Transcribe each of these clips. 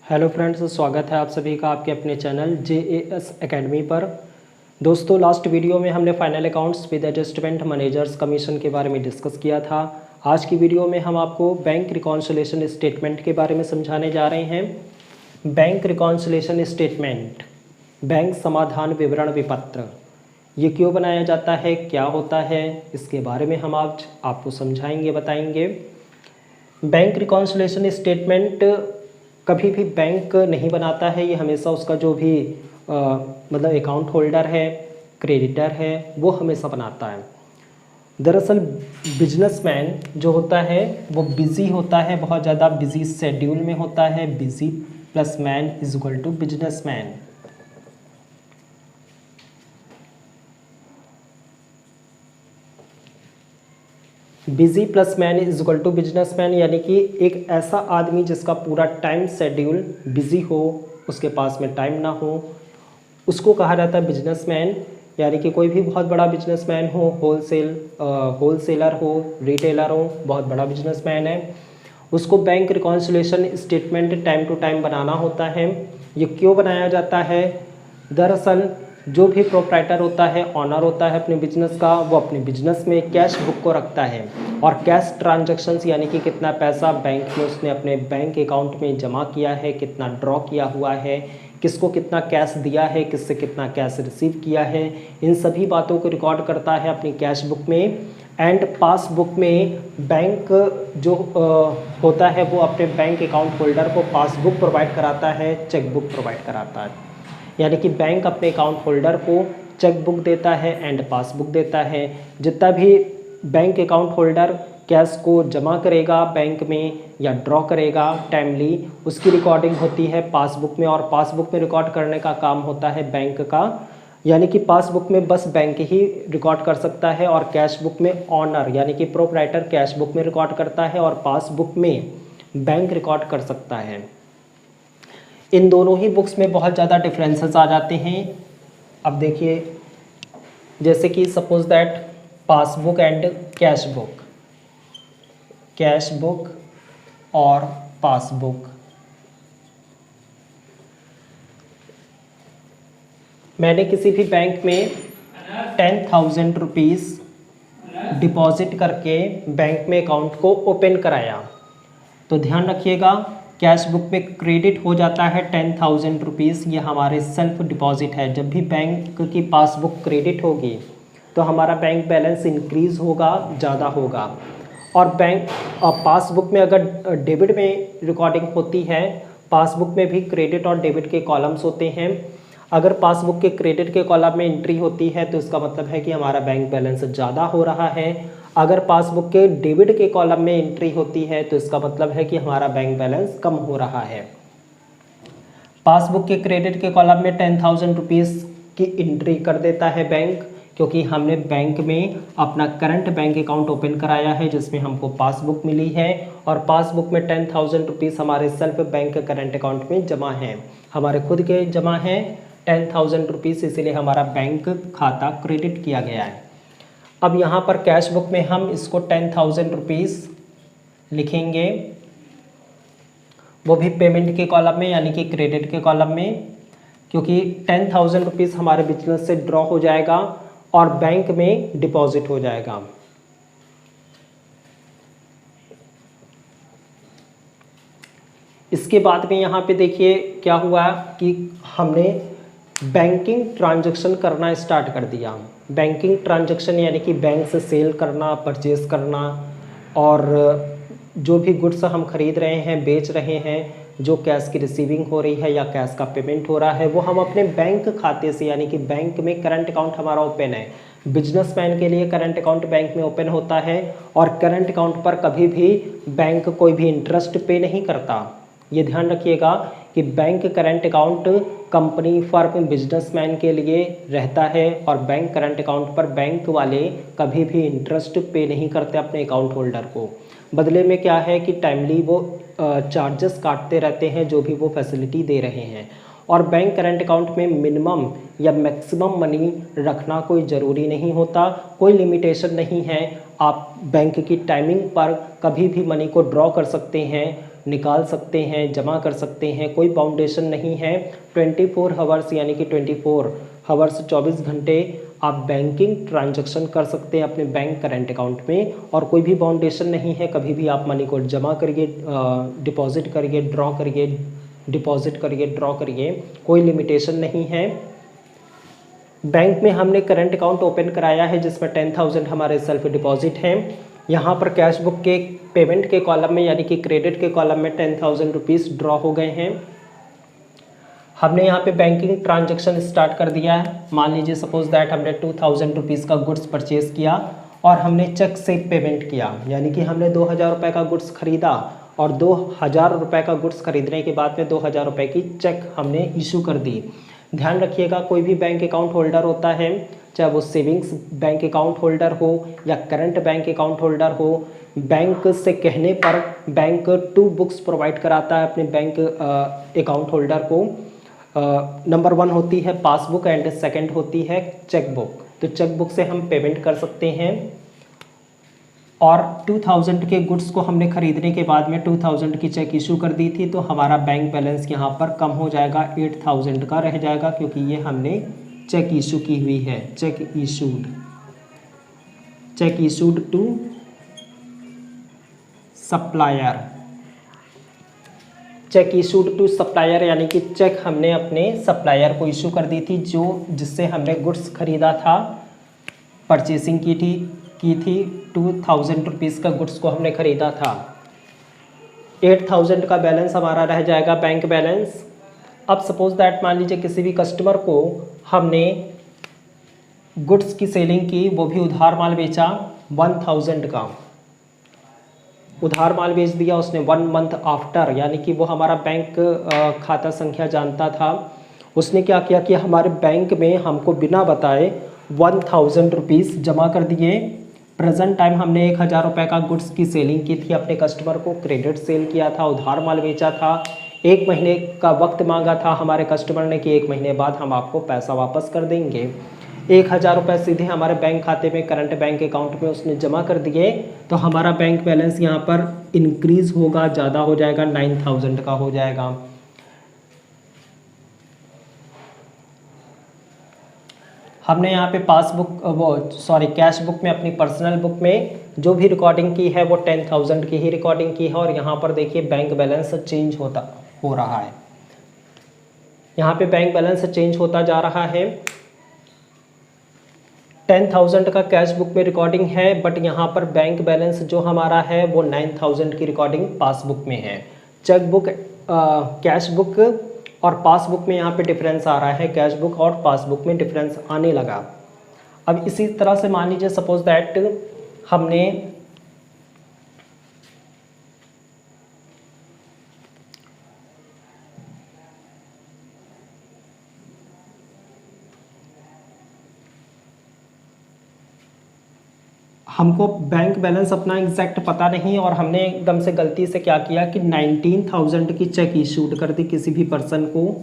Hello friends, स्वागत है आप सभी का आपके अपने चैनल JAS एकेडमी पर। दोस्तों, लास्ट वीडियो में हमने final accounts with adjustment managers commission के बारे में डिस्कस किया था। आज की वीडियो में हम आपको बैंक रिकॉन्सिलेशन स्टेटमेंट के बारे में समझाने जा रहे हैं। बैंक रिकॉन्सिलेशन स्टेटमेंट, बैंक समाधान विवरण विपत्र, ये क्यों बनाया जाता है, क्या होता है, इसके बारे में हम आज आपको समझाएंगे, बताएंगे। बैंक रिकॉन्सिलेशन स्टेटमेंट कभी भी बैंक नहीं बनाता है, ये हमेशा उसका जो भी मतलब अकाउंट होल्डर है, क्रेडिटर है, वो हमेशा बनाता है। दरअसल बिजनेसमैन जो होता है वो बिज़ी होता है, बहुत ज़्यादा बिज़ी शेड्यूल में होता है। Busy plus man is equal to businessman. Busy plus man is equal to businessman, यानी कि एक ऐसा आदमी जिसका पूरा टाइम शेड्यूल बिजी हो, उसके पास में टाइम ना हो, उसको कहा जाता है बिजनेसमैन। यानी कि कोई भी बहुत बड़ा बिजनेसमैन हो, होलसेलर हो, रिटेलर हो, बहुत बड़ा बिजनेसमैन है, उसको bank reconciliation statement time to time बनाना होता है। ये क्यों बनाया जाता है? दरअसल जो भी प्रोप्राइटर होता है, ऑनर होता है अपने बिजनेस का, वो अपने बिजनेस में कैश बुक को रखता है और कैश ट्रांजैक्शंस यानी कि कितना पैसा बैंक में उसने अपने बैंक अकाउंट में जमा किया है, कितना ड्रॉ किया हुआ है, किसको कितना कैश दिया है, किससे कितना कैश रिसीव किया है, इन सभी बातों को रिकॉर्ड करता है अपनी कैश बुक में। एंड पासबुक में बैंक जो होता है वो अपने बैंक अकाउंट होल्डर को पासबुक प्रोवाइड कराता है, चेकबुक प्रोवाइड कराता है। यानी कि बैंक अपने अकाउंट होल्डर को चेक बुक देता है एंड पासबुक देता है। जितना भी बैंक अकाउंट होल्डर कैश को जमा करेगा बैंक में या ड्रॉ करेगा टाइमली, उसकी रिकॉर्डिंग होती है पासबुक में, और पासबुक में रिकॉर्ड करने का काम होता है बैंक का। यानी कि पासबुक में बस बैंक ही रिकॉर्ड कर सकता है और कैश बुक में ऑनर यानी कि प्रोप्राइटर कैश बुक में रिकॉर्ड करता है और पासबुक में बैंक रिकॉर्ड कर सकता है। इन दोनों ही बुक्स में बहुत ज़्यादा डिफरेंसेस आ जाते हैं। अब देखिए, जैसे कि suppose that passbook and cash book और पासबुक। मैंने किसी भी बैंक में 10,000 रुपीज़ डिपॉजिट करके बैंक में अकाउंट को ओपन कराया, तो ध्यान रखिएगा कैश बुक पे क्रेडिट हो जाता है 10,000 रुपीज़। ये हमारे सेल्फ डिपॉजिट है। जब भी बैंक की पासबुक क्रेडिट होगी तो हमारा बैंक बैलेंस इंक्रीज़ होगा, ज़्यादा होगा। और बैंक पासबुक में अगर डेबिट में रिकॉर्डिंग होती है, पासबुक में भी क्रेडिट और डेबिट के कॉलम्स होते हैं। अगर पासबुक के क्रेडिट के कॉलम में एंट्री होती है तो इसका मतलब है कि हमारा बैंक बैलेंस ज़्यादा हो रहा है। अगर पासबुक के डेबिट के कॉलम में एंट्री होती है तो इसका मतलब है कि हमारा बैंक बैलेंस कम हो रहा है। पासबुक के क्रेडिट के कॉलम में 10,000 रुपीज़ की एंट्री कर देता है बैंक, क्योंकि हमने बैंक में अपना करंट बैंक अकाउंट ओपन कराया है जिसमें हमको पासबुक मिली है, और पासबुक में 10,000 रुपीज़ हमारे सेल्फ बैंक करंट अकाउंट में जमा है, हमारे खुद के जमा है 10,000 रुपीज़, इसीलिए हमारा बैंक खाता क्रेडिट किया गया है। अब यहाँ पर कैश बुक में हम इसको 10,000 रुपीज़ लिखेंगे, वो भी पेमेंट के कॉलम में यानी कि क्रेडिट के कॉलम में, क्योंकि 10,000 रुपीज़ हमारे बिजनेस से ड्रॉ हो जाएगा और बैंक में डिपॉजिट हो जाएगा। इसके बाद में यहाँ पे देखिए क्या हुआ कि हमने बैंकिंग ट्रांजैक्शन करना स्टार्ट कर दिया। बैंकिंग ट्रांजैक्शन यानी कि बैंक से सेल करना, परचेज करना, और जो भी गुड्स हम खरीद रहे हैं, बेच रहे हैं, जो कैश की रिसीविंग हो रही है या कैश का पेमेंट हो रहा है, वो हम अपने बैंक खाते से यानी कि बैंक में करंट अकाउंट हमारा ओपन है। बिजनेसमैन के लिए करंट अकाउंट बैंक में ओपन होता है और करंट अकाउंट पर कभी भी बैंक कोई भी इंटरेस्ट पे नहीं करता। ये ध्यान रखिएगा कि bank current account company, firm, businessman के लिए रहता है और बैंक करंट अकाउंट पर बैंक वाले कभी भी इंटरेस्ट पे नहीं करते अपने अकाउंट होल्डर को। बदले में क्या है कि टाइमली वो चार्जेस काटते रहते हैं जो भी वो फैसिलिटी दे रहे हैं। और बैंक करंट अकाउंट में मिनिमम या मैक्सिमम मनी रखना कोई ज़रूरी नहीं होता, कोई लिमिटेशन नहीं है। आप बैंक की टाइमिंग पर कभी भी मनी को ड्रॉ कर सकते हैं, निकाल सकते हैं, जमा कर सकते हैं, कोई बाउंडेशन नहीं है। 24 हावर्स यानी कि 24 हावर्स 24 घंटे आप बैंकिंग ट्रांजैक्शन कर सकते हैं अपने बैंक करेंट अकाउंट में, और कोई भी बाउंडेशन नहीं है। कभी भी आप मनी को जमा करिए, डिपॉजिट करिए, ड्रॉ करिए, डिपॉजिट करिए, ड्रॉ करिए, कोई लिमिटेशन नहीं है। बैंक में हमने करंट अकाउंट ओपन कराया है जिसमें 10,000 हमारे सेल्फ डिपॉजिट हैं। यहाँ पर कैश बुक के पेमेंट के कॉलम में यानी कि क्रेडिट के कॉलम में 10,000 रुपीज़ ड्रॉ हो गए हैं। हमने यहाँ पे बैंकिंग ट्रांजैक्शन स्टार्ट कर दिया है। मान लीजिए सपोज दैट हमने 2,000 रुपीज़ का गुड्स परचेज़ किया और हमने चेक से पेमेंट किया, यानी कि हमने 2,000 रुपये का गुड्स खरीदा और 2,000 रुपये का गुड्स खरीदने के बाद में 2,000 रुपये की चेक हमने इशू कर दी। ध्यान रखिएगा, कोई भी बैंक अकाउंट होल्डर होता है, चाहे वो सेविंग्स बैंक अकाउंट होल्डर हो या करंट बैंक अकाउंट होल्डर हो, बैंक से कहने पर बैंक 2 बुक्स प्रोवाइड कराता है अपने बैंक अकाउंट होल्डर को। नंबर 1 होती है पासबुक एंड सेकंड होती है चेक बुक। तो चेक बुक से हम पेमेंट कर सकते हैं। और 2,000 के गुड्स को हमने खरीदने के बाद में 2,000 की चेक इशू कर दी थी, तो हमारा बैंक बैलेंस यहाँ पर कम हो जाएगा, 8,000 का रह जाएगा, क्योंकि ये हमने चेक इशू की हुई है। Cheque issued to supplier. Cheque issued to supplier यानी कि चेक हमने अपने सप्लायर को इशू कर दी थी, जिससे हमने गुड्स खरीदा था, परचेसिंग की थी 2,000 रुपीज़ का गुड्स को हमने खरीदा था। 8,000 का बैलेंस हमारा रह जाएगा बैंक बैलेंस। अब सपोज दैट मान लीजिए किसी भी कस्टमर को हमने गुड्स की सेलिंग की, वो भी उधार माल बेचा 1,000 का, उधार माल बेच दिया उसने 1 मंथ आफ्टर, यानी कि वो हमारा बैंक खाता संख्या जानता था। उसने क्या किया कि हमारे बैंक में हमको बिना बताए 1,000 रुपीज़ जमा कर दिए। प्रेजेंट टाइम हमने 1,000 रुपये का गुड्स की सेलिंग की थी, अपने कस्टमर को क्रेडिट सेल किया था, उधार माल बेचा था, 1 महीने का वक्त मांगा था हमारे कस्टमर ने कि 1 महीने बाद हम आपको पैसा वापस कर देंगे। 1,000 रुपये सीधे हमारे बैंक खाते में करंट बैंक अकाउंट में उसने जमा कर दिए, तो हमारा बैंक बैलेंस यहाँ पर इंक्रीज़ होगा, ज़्यादा हो जाएगा, 9,000 का हो जाएगा। हमने यहाँ पे कैश बुक में, अपनी पर्सनल बुक में जो भी रिकॉर्डिंग की है वो 10,000 की ही रिकॉर्डिंग की है। और यहाँ पर देखिए बैंक बैलेंस चेंज हो रहा है, यहाँ पे बैंक बैलेंस चेंज होता जा रहा है। 10,000 का कैश बुक में रिकॉर्डिंग है, बट यहाँ पर बैंक बैलेंस जो हमारा है वो 9,000 की रिकॉर्डिंग पासबुक में है। चेक बुक, कैश बुक और पासबुक में यहाँ पे डिफरेंस आ रहा है, कैश बुक और पासबुक में डिफरेंस आने लगा। अब इसी तरह से मान लीजिए सपोज दैट हमको बैंक बैलेंस अपना एग्जैक्ट पता नहीं, और हमने एकदम से गलती से क्या किया कि 19,000 की चेक इशूड कर दी किसी भी पर्सन को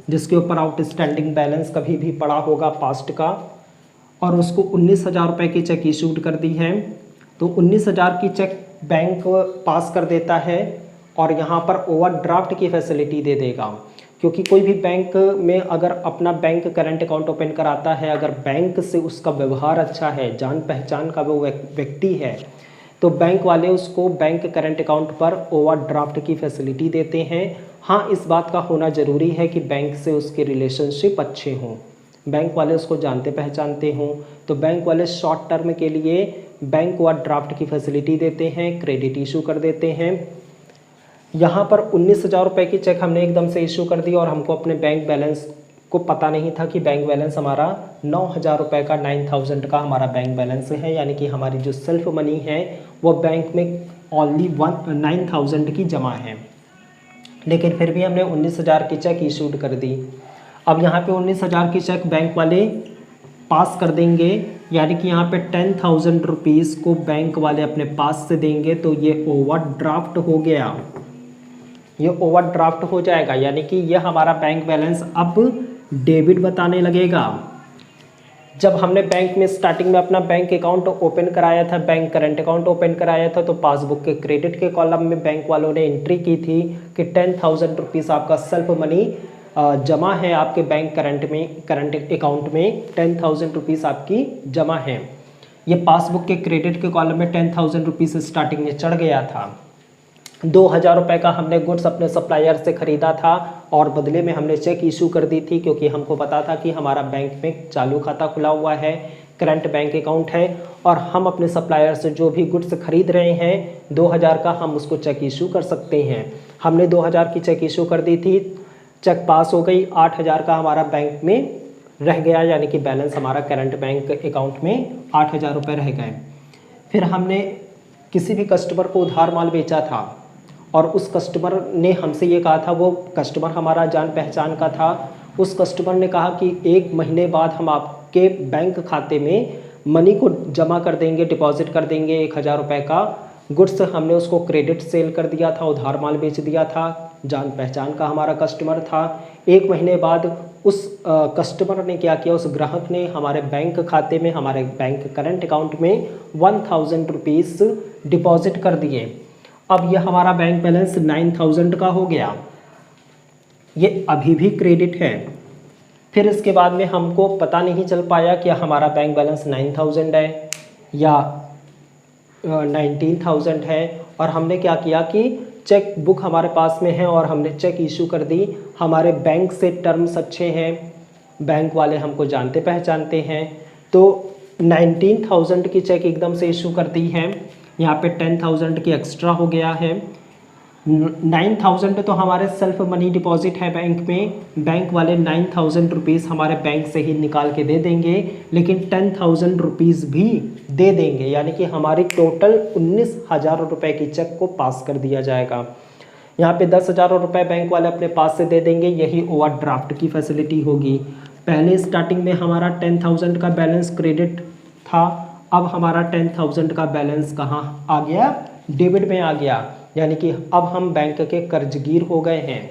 जिसके ऊपर आउटस्टैंडिंग बैलेंस कभी भी पड़ा होगा पास्ट का, और उसको 19,000 रुपये की चेक इशूड कर दी है। तो 19,000 की चेक बैंक पास कर देता है और यहाँ पर ओवरड्राफ्ट की फैसिलिटी दे देगा, क्योंकि कोई भी बैंक में अगर अपना बैंक करंट अकाउंट ओपन कराता है, अगर बैंक से उसका व्यवहार अच्छा है, जान पहचान का वो व्यक्ति है, तो बैंक वाले उसको बैंक करंट अकाउंट पर ओवरड्राफ्ट की फैसिलिटी देते हैं। हाँ, इस बात का होना ज़रूरी है कि बैंक से उसके रिलेशनशिप अच्छे हों, बैंक वाले उसको जानते पहचानते हों। तो बैंक वाले शॉर्ट टर्म के लिए बैंक ओवरड्राफ्ट की फैसिलिटी देते हैं, क्रेडिट इशू कर देते हैं। यहाँ पर 19,000 रुपये की चेक हमने एकदम से इशू कर दी और हमको अपने बैंक बैलेंस को पता नहीं था कि बैंक बैलेंस हमारा 9,000 रुपये का, 9,000 का हमारा बैंक बैलेंस है, यानी कि हमारी जो सेल्फ मनी है वो बैंक में ओनली 9,000 की जमा है, लेकिन फिर भी हमने 19,000 की चेक इशूड कर दी। अब यहाँ पे 19,000 की चेक बैंक वाले पास कर देंगे, यानी कि यहाँ पे 10,000 रुपीज़ को बैंक वाले अपने पास से देंगे, तो ये ओवरड्राफ्ट हो गया, ये ओवरड्राफ्ट हो जाएगा, यानी कि ये हमारा बैंक बैलेंस अब डेबिट बताने लगेगा। जब हमने बैंक में स्टार्टिंग में अपना बैंक अकाउंट ओपन कराया था, बैंक करंट अकाउंट ओपन कराया था, तो पासबुक के क्रेडिट के कॉलम में बैंक वालों ने एंट्री की थी कि 10,000 रुपीज़ आपका सेल्फ मनी जमा है आपके बैंक करंट अकाउंट में 10,000 रुपीज़ आपकी जमा है। ये पासबुक के क्रेडिट के कॉलम में 10,000 रुपीज़ स्टार्टिंग में चढ़ गया था। 2,000 रुपये का हमने गुड्स अपने सप्लायर से ख़रीदा था और बदले में हमने चेक इशू कर दी थी, क्योंकि हमको पता था कि हमारा बैंक में चालू खाता खुला हुआ है, करंट बैंक अकाउंट है और हम अपने सप्लायर से जो भी गुड्स खरीद रहे हैं 2,000 का हम उसको चेक इशू कर सकते हैं। हमने 2,000 की चेक इशू कर दी थी, चेक पास हो गई, 8,000 का हमारा बैंक में रह गया, यानी कि बैलेंस हमारा करंट बैंक अकाउंट में 8,000 रुपये रह गए। फिर हमने किसी भी कस्टमर को उधार माल बेचा था और उस कस्टमर ने हमसे ये कहा था, वो कस्टमर हमारा जान पहचान का था, उस कस्टमर ने कहा कि 1 महीने बाद हम आपके बैंक खाते में मनी को जमा कर देंगे, डिपॉजिट कर देंगे 1,000 रुपये का गुड्स। हमने उसको क्रेडिट सेल कर दिया था, उधार माल बेच दिया था, जान पहचान का हमारा कस्टमर था। 1 महीने बाद उस कस्टमर ने क्या किया, उस ग्राहक ने हमारे बैंक खाते में, हमारे बैंक करंट अकाउंट में 1,000 रुपीज़ डिपॉजिट कर दिए। अब यह हमारा बैंक बैलेंस 9,000 का हो गया, ये अभी भी क्रेडिट है। फिर इसके बाद में हमको पता नहीं चल पाया कि हमारा बैंक बैलेंस 9,000 है या 19,000 है, और हमने क्या किया कि चेक बुक हमारे पास में है और हमने चेक इशू कर दी। हमारे बैंक से टर्म्स अच्छे हैं, बैंक वाले हमको जानते पहचानते हैं, तो 19,000 की चेक एकदम से इशू कर दी है। यहाँ पे 10,000 की एक्स्ट्रा हो गया है। 9,000 तो हमारे सेल्फ मनी डिपॉजिट है बैंक में, बैंक वाले 9,000 रुपीज़ हमारे बैंक से ही निकाल के दे देंगे, लेकिन 10,000 रुपीज़ भी दे देंगे, यानी कि हमारी टोटल 19,000 रुपये की चेक को पास कर दिया जाएगा। यहाँ पे 10,000 रुपये बैंक वाले अपने पास से दे देंगे, यही ओवरड्राफ्ट की फैसिलिटी होगी। पहले स्टार्टिंग में हमारा 10,000 का बैलेंस क्रेडिट था, अब हमारा 10,000 का बैलेंस कहाँ आ गया, डेबिट में आ गया, यानी कि अब हम बैंक के कर्जगीर हो गए हैं।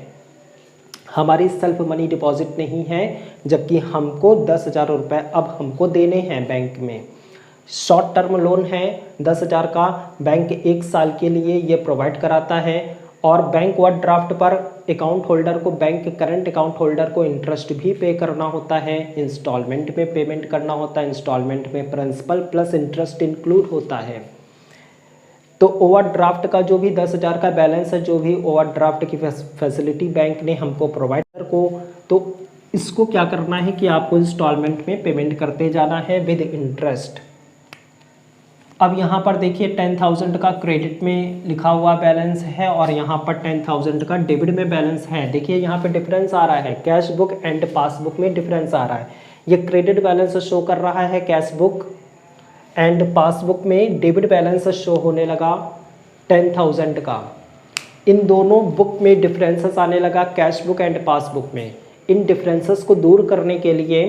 हमारी सेल्फ मनी डिपॉजिट नहीं है, जबकि हमको 10,000 रुपये अब हमको देने हैं बैंक में। शॉर्ट टर्म लोन है 10,000 का, बैंक 1 साल के लिए ये प्रोवाइड कराता है, और बैंक ओवरड्राफ्ट पर अकाउंट होल्डर को, बैंक करंट अकाउंट होल्डर को इंटरेस्ट भी पे करना होता है, इंस्टॉलमेंट में पेमेंट करना होता है, इंस्टॉलमेंट में प्रिंसिपल प्लस इंटरेस्ट इंक्लूड होता है। तो ओवरड्राफ्ट का जो भी 10,000 का बैलेंस है, जो भी ओवरड्राफ्ट की फैसिलिटी बैंक ने हमको प्रोवाइडर को, तो इसको क्या करना है कि आपको इंस्टॉलमेंट में पेमेंट करते जाना है विद इंटरेस्ट। अब यहाँ पर देखिए 10,000 का क्रेडिट में लिखा हुआ बैलेंस है और यहाँ पर 10,000 का डेबिट में बैलेंस है। देखिए यहाँ पे डिफरेंस आ रहा है, कैश बुक एंड पासबुक में डिफरेंस आ रहा है। ये क्रेडिट बैलेंस शो कर रहा है कैश बुक एंड पासबुक में डेबिट बैलेंस शो होने लगा 10,000 का। इन दोनों बुक में डिफरेंसेस आने लगा, कैश बुक एंड पासबुक में। इन डिफरेंसेस को दूर करने के लिए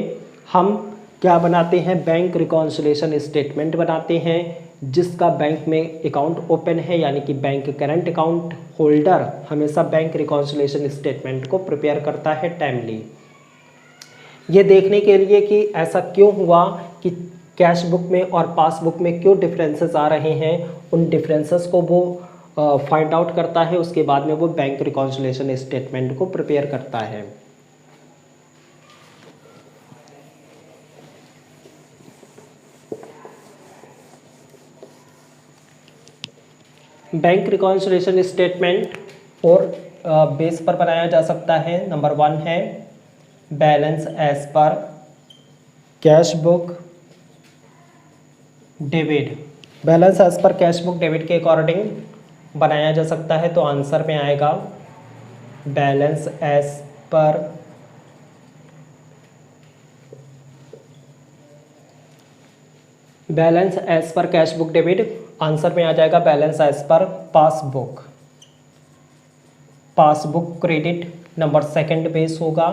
हम क्या बनाते हैं, बैंक रिकॉन्सिलिएशन स्टेटमेंट बनाते हैं, जिसका बैंक में अकाउंट ओपन है, यानी कि बैंक करंट अकाउंट होल्डर हमेशा बैंक रिकॉन्सिलिएशन स्टेटमेंट को प्रिपेयर करता है टाइमली। ये देखने के लिए कि ऐसा क्यों हुआ कि कैश बुक में और पासबुक में क्यों डिफरेंसेस आ रहे हैं, उन डिफरेंसेस को वो फाइंड आउट करता है। उसके बाद में वो बैंक रिकॉन्सिलिएशन स्टेटमेंट को प्रिपेयर करता है। बैंक रिकॉन्सिलिएशन स्टेटमेंट और बेस पर बनाया जा सकता है। नंबर 1 है balance as per cash book debit. Balance as per cash book debit के अकॉर्डिंग बनाया जा सकता है, तो आंसर में आएगा balance as per cash book debit. Answer में आ जाएगा balance as per passbook credit. Number 2 base होगा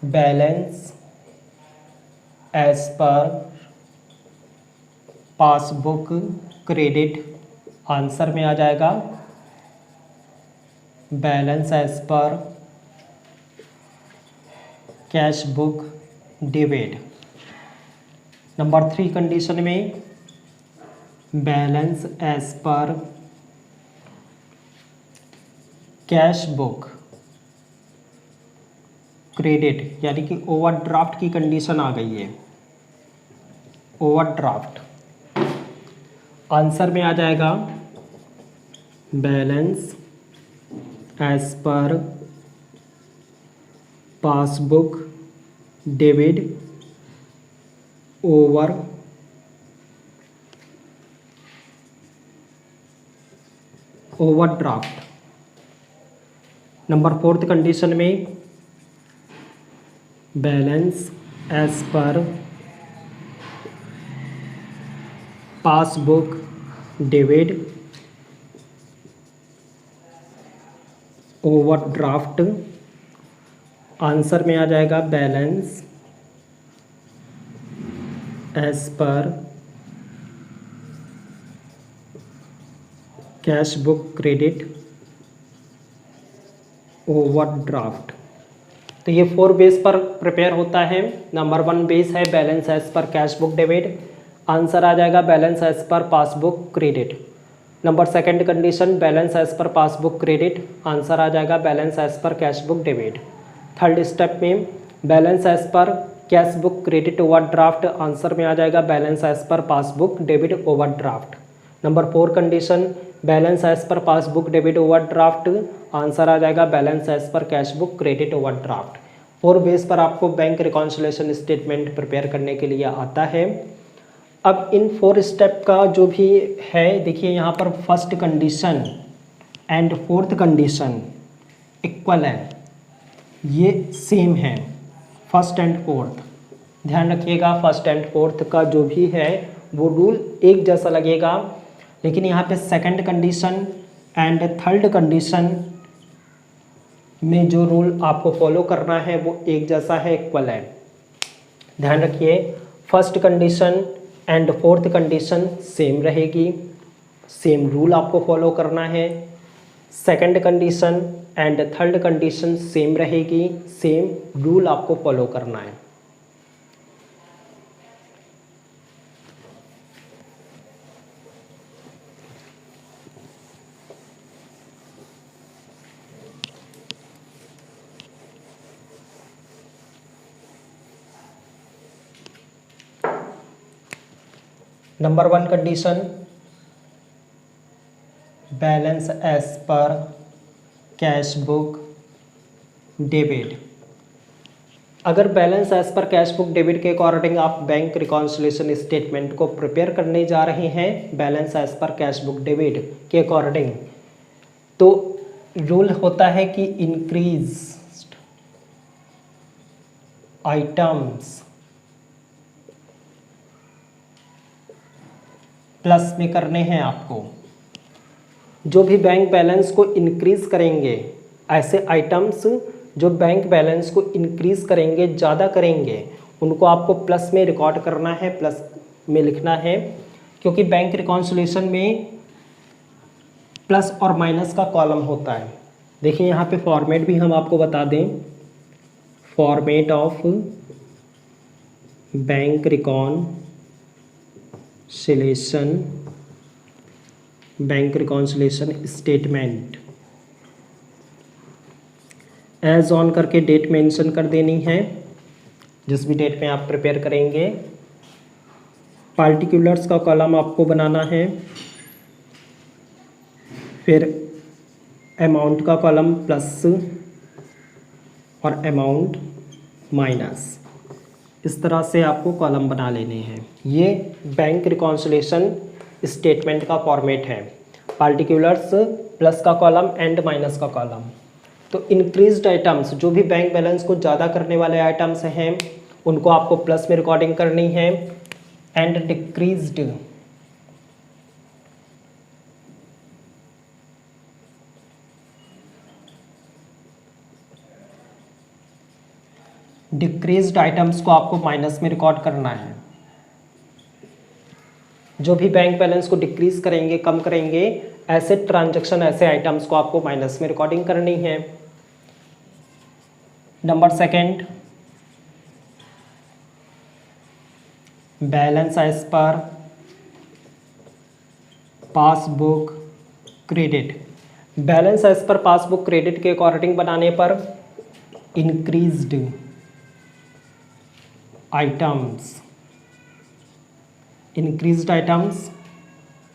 balance as per passbook credit. Answer में आ जाएगा balance as per cash book debit. Number 3 condition में balance as per cash book credit, यानी कि ओवरड्राफ्ट की कंडीशन आ गई है। ओवरड्राफ्ट आंसर में आ जाएगा balance as per passbook debit over overdraft. Number 4 condition में balance as per passbook debit overdraft. Answer में आ जाएगा balance as per cash book credit overdraft. तो ये 4 बेस पर प्रिपेयर होता है। नंबर 1 बेस है balance as per cash book debit, answer आ जाएगा balance as per passbook credit. Number 2 condition balance as per passbook credit, answer आ जाएगा balance as per cash book debit. 3rd step में balance as per cash book credit overdraft, answer में आ जाएगा balance as per passbook debit overdraft. Number 4 condition balance as per passbook debit overdraft, answer आ जाएगा balance as per cash book credit overdraft. 4 base पर आपको bank reconciliation statement prepare करने के लिए आता है। अब इन 4 स्टेप का जो भी है, देखिए यहाँ पर first condition and 4th condition equal है, ये सेम है फर्स्ट एंड 4th। ध्यान रखिएगा फर्स्ट एंड 4th का जो भी है वो रूल एक जैसा लगेगा, लेकिन यहाँ पे 2nd condition and 3rd condition में जो रूल आपको फॉलो करना है वो एक जैसा है, इक्वल है। ध्यान रखिए first condition and 4th condition same रहेगी, सेम रूल आपको फॉलो करना है। 2nd condition and 3rd condition same रहेगी, सेम रूल आपको फॉलो करना है। Number 1 condition balance as per cash book debit. अगर balance as per cash book debit के अकॉर्डिंग आप बैंक रिकॉन्सिलिएशन स्टेटमेंट को प्रिपेयर करने जा रहे हैं, balance as per cash book debit के अकॉर्डिंग, तो रूल होता है कि इंक्रीज आइटम्स प्लस में करने हैं आपको। जो भी बैंक बैलेंस को इंक्रीज करेंगे, ऐसे आइटम्स जो बैंक बैलेंस को इंक्रीज करेंगे, ज़्यादा करेंगे, उनको आपको प्लस में रिकॉर्ड करना है, प्लस में लिखना है, क्योंकि बैंक रिकॉन्सिलिएशन में प्लस और माइनस का कॉलम होता है। देखिए यहाँ पे फॉर्मेट भी हम आपको बता दें, format of bank reconciliation statement as on करके डेट मेंशन कर देनी है, जिस भी डेट में आप प्रिपेयर करेंगे। पार्टिकुलर्स का कॉलम आपको बनाना है, फिर अमाउंट का कॉलम प्लस और अमाउंट माइनस, इस तरह से आपको कॉलम बना लेने हैं। ये बैंक रिकॉन्सिलिएशन स्टेटमेंट का फॉर्मेट है, पार्टिकुलर्स प्लस का कॉलम एंड माइनस का कॉलम। तो इंक्रीज्ड आइटम्स, जो भी बैंक बैलेंस को ज़्यादा करने वाले आइटम्स हैं, उनको आपको प्लस में रिकॉर्डिंग करनी है, एंड डिक्रीज्ड आइटम्स को आपको माइनस में रिकॉर्ड करना है। जो भी बैंक बैलेंस को डिक्रीज करेंगे, कम करेंगे, ऐसे ट्रांजैक्शन, ऐसे आइटम्स को आपको माइनस में रिकॉर्डिंग करनी है। Number 2, balance as per passbook credit. Balance as per passbook credit के अकॉर्डिंग बनाने पर इंक्रीज्ड आइटम्स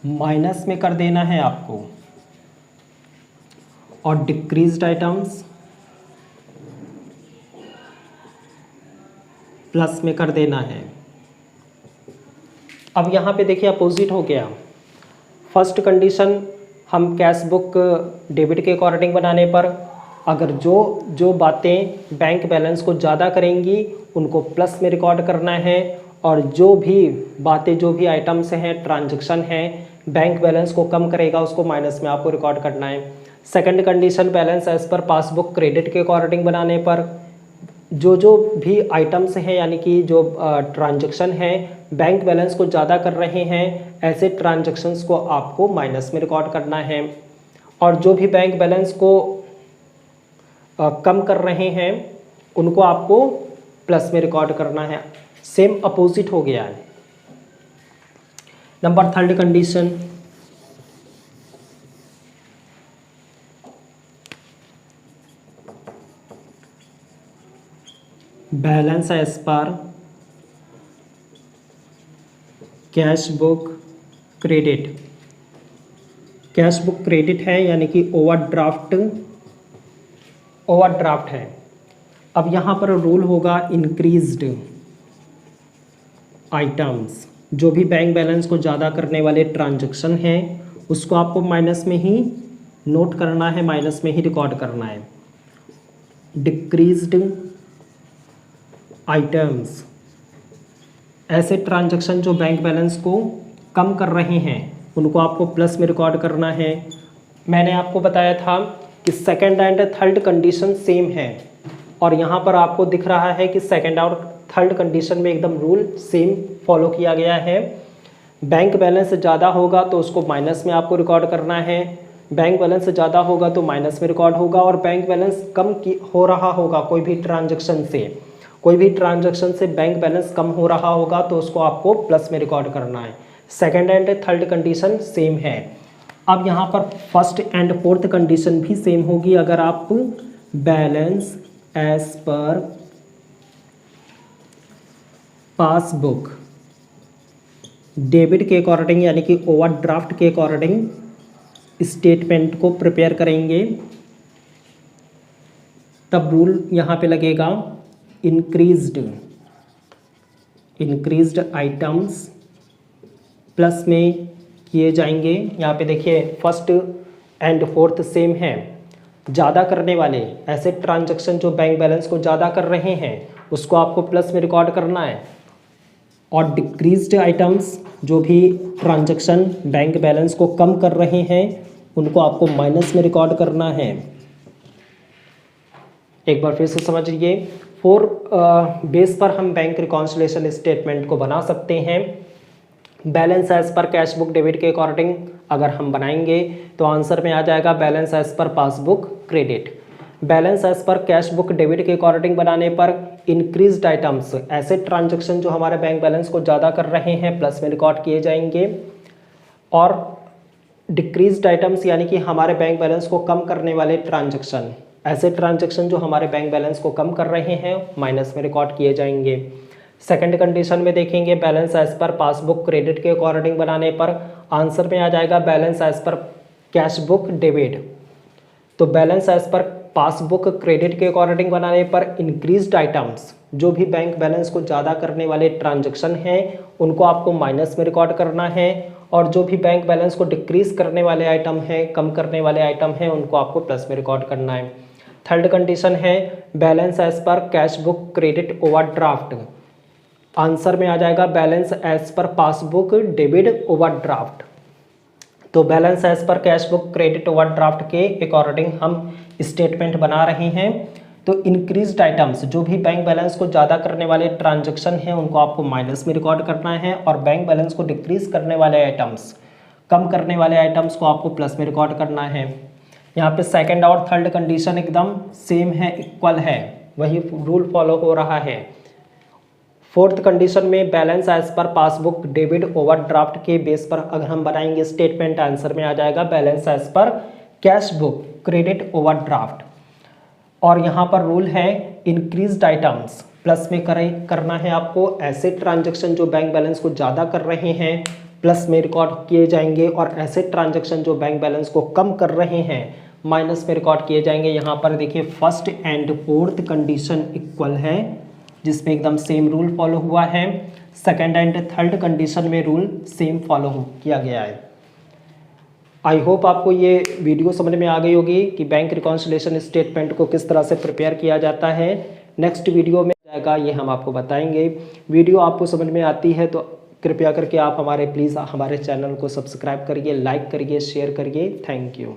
माइनस में कर देना है आपको और डिक्रीज्ड आइटम्स प्लस में कर देना है। अब यहाँ पे देखिए अपोजिट हो गया। फर्स्ट कंडीशन हम कैश बुक डेबिट के अकॉर्डिंग बनाने पर अगर जो बातें बैंक बैलेंस को ज़्यादा करेंगी उनको प्लस में रिकॉर्ड करना है, और जो भी आइटम्स हैं, ट्रांजैक्शन हैं, बैंक बैलेंस को कम करेगा उसको माइनस में आपको रिकॉर्ड करना है। Second condition balance as per passbook credit के अकॉर्डिंग बनाने पर जो भी आइटम्स हैं यानी कि जो ट्रांजैक्शन हैं बैंक बैलेंस को ज़्यादा कर रहे हैं, ऐसे ट्रांजैक्शंस को आपको माइनस में रिकॉर्ड करना है, और जो भी बैंक बैलेंस को कम कर रहे हैं उनको आपको प्लस में रिकॉर्ड करना है। सेम अपोजिट हो गया है। Number third condition, balance as per cash book credit. Cash book credit है यानी कि ओवरड्राफ्ट है। अब यहाँ पर रूल होगा इंक्रीज्ड आइटम्स। जो भी बैंक बैलेंस को ज़्यादा करने वाले ट्रांजैक्शन हैं उसको आपको माइनस में ही नोट करना है, माइनस में ही रिकॉर्ड करना है। डिक्रीज्ड आइटम्स, ऐसे ट्रांजैक्शन जो बैंक बैलेंस को कम कर रहे हैं उनको आपको प्लस में रिकॉर्ड करना है। मैंने आपको बताया था कि second and third condition same है, और यहाँ पर आपको दिख रहा है कि सेकंड और थर्ड कंडीशन में एकदम रूल सेम फॉलो किया गया है। बैंक बैलेंस ज़्यादा होगा तो उसको माइनस में आपको रिकॉर्ड करना है, बैंक बैलेंस ज़्यादा होगा तो माइनस में रिकॉर्ड होगा, और बैंक बैलेंस कम हो रहा होगा कोई भी ट्रांजैक्शन से बैंक बैलेंस कम हो रहा होगा तो उसको आपको प्लस में रिकॉर्ड करना है। Second and third condition same है। अब यहाँ पर फर्स्ट एंड फोर्थ कंडीशन भी सेम होगी। अगर आप balance as per passbook debit के अकॉर्डिंग यानी कि ओवरड्राफ्ट के अकॉर्डिंग स्टेटमेंट को प्रिपेयर करेंगे तब रूल यहाँ पे लगेगा इंक्रीज्ड आइटम्स प्लस में किए जाएंगे। यहाँ पे देखिए फर्स्ट एंड फोर्थ सेम है। ज़्यादा करने वाले ऐसे ट्रांजैक्शन जो बैंक बैलेंस को ज़्यादा कर रहे हैं उसको आपको प्लस में रिकॉर्ड करना है, और डिक्रीज्ड आइटम्स जो भी ट्रांजैक्शन बैंक बैलेंस को कम कर रहे हैं उनको आपको माइनस में रिकॉर्ड करना है। एक बार फिर से समझिए, 4 बेस पर हम बैंक रिकॉन्सिलिएशन स्टेटमेंट को बना सकते हैं। Balance as per cash book debit के अकॉर्डिंग अगर हम बनाएंगे तो आंसर में आ जाएगा balance as per passbook credit. Balance as per cash book debit के अकॉर्डिंग बनाने पर इंक्रीज्ड आइटम्स, ऐसे ट्रांजैक्शन जो हमारे बैंक बैलेंस को ज़्यादा कर रहे हैं प्लस में रिकॉर्ड किए जाएंगे, और डिक्रीज्ड आइटम्स यानी कि हमारे बैंक बैलेंस को कम करने वाले ट्रांजैक्शन, ऐसे ट्रांजैक्शन जो हमारे बैंक बैलेंस को कम कर रहे हैं माइनस में रिकॉर्ड किए जाएंगे। सेकंड कंडीशन में देखेंगे balance as per passbook credit के अकॉर्डिंग बनाने पर आंसर में आ जाएगा balance as per cash book debit. तो balance as per passbook credit के अकॉर्डिंग बनाने पर इंक्रीज्ड आइटम्स, जो भी बैंक बैलेंस को ज़्यादा करने वाले ट्रांजैक्शन हैं उनको आपको माइनस में रिकॉर्ड करना है, और जो भी बैंक बैलेंस को डिक्रीज करने वाले आइटम हैं, कम करने वाले आइटम हैं, उनको आपको प्लस में रिकॉर्ड करना है। थर्ड कंडीशन है balance as per cash book credit overdraft. Answer में आ जाएगा balance as per passbook debit overdraft. तो balance as per cash book credit overdraft के अकॉर्डिंग हम स्टेटमेंट बना रहे हैं। तो इंक्रीज्ड आइटम्स, जो भी बैंक बैलेंस को ज़्यादा करने वाले ट्रांजैक्शन हैं उनको आपको माइनस में रिकॉर्ड करना है, और बैंक बैलेंस को डिक्रीज करने वाले आइटम्स, कम करने वाले आइटम्स को आपको प्लस में रिकॉर्ड करना है। यहाँ पे सेकंड और थर्ड कंडीशन एकदम सेम है, इक्वल है, वही रूल फॉलो हो रहा है। फोर्थ कंडीशन में balance as per passbook debit overdraft के बेस पर अगर हम बनाएंगे स्टेटमेंट, आंसर में आ जाएगा balance as per cash book credit overdraft. और यहाँ पर रूल है इंक्रीज्ड आइटम्स प्लस में करना है आपको। ऐसे ट्रांजैक्शन जो बैंक बैलेंस को ज़्यादा कर रहे हैं प्लस में रिकॉर्ड किए जाएंगे, और ऐसे ट्रांजैक्शन जो बैंक बैलेंस को कम कर रहे हैं माइनस में रिकॉर्ड किए जाएंगे। यहाँ पर देखिए first and fourth condition equal है जिसमें एकदम सेम रूल फॉलो हुआ है। सेकंड एंड थर्ड कंडीशन में रूल सेम फॉलो किया गया है। आई होप आपको ये वीडियो समझ में आ गई होगी कि बैंक रिकॉन्सिलिएशन स्टेटमेंट को किस तरह से प्रिपेयर किया जाता है। नेक्स्ट वीडियो में आएगा ये हम आपको बताएंगे। वीडियो आपको समझ में आती है तो कृपया करके आप प्लीज़ हमारे चैनल को सब्सक्राइब करिए, लाइक करिए, शेयर करिए। Thank you.